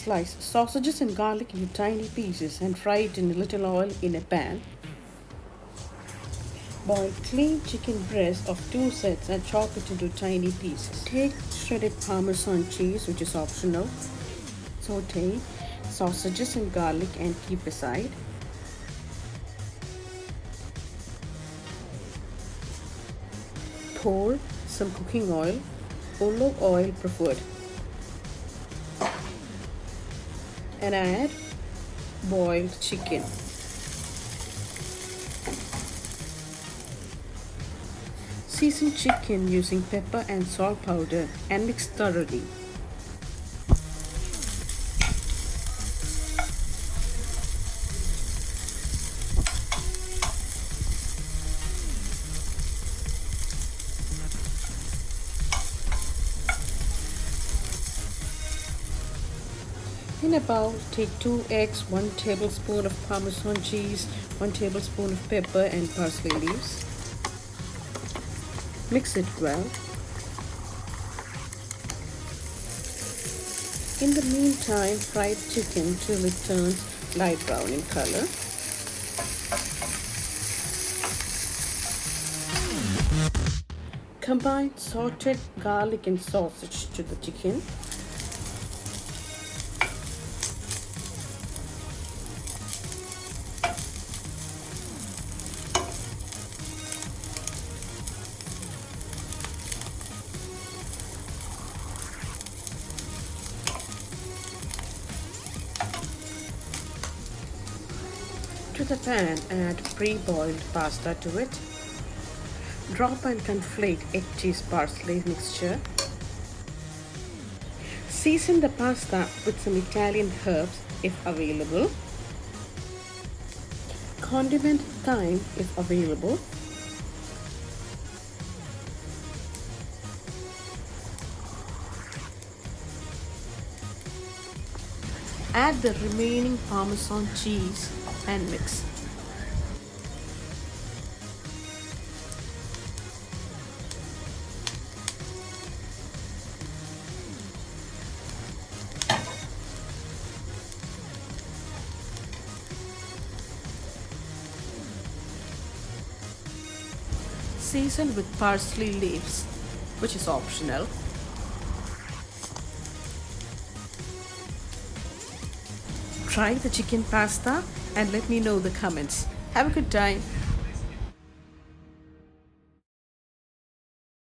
Slice sausages and garlic into tiny pieces and fry it in a little oil in a pan. Boil clean chicken breast of two sets and chop it into tiny pieces. Take shredded Parmesan cheese, which is optional. Saute sausages and garlic and keep aside. Pour some cooking oil, olive oil preferred, and add boiled chicken. Season chicken using pepper and salt powder and mix thoroughly. In a bowl, take 2 eggs, 1 tablespoon of Parmesan cheese, 1 tablespoon of pepper and parsley leaves. Mix it well. In the meantime, fry chicken till it turns light brown in color. Combine sauteed garlic and sausage to the chicken. To the pan, add pre-boiled pasta to it. Drop and conflate egg cheese parsley mixture. Season the pasta with some Italian herbs if available. Condiment thyme if available. Add the remaining Parmesan cheese and mix. Season with parsley leaves, which is optional. Try the chicken pasta and let me know the comments. Have a good time.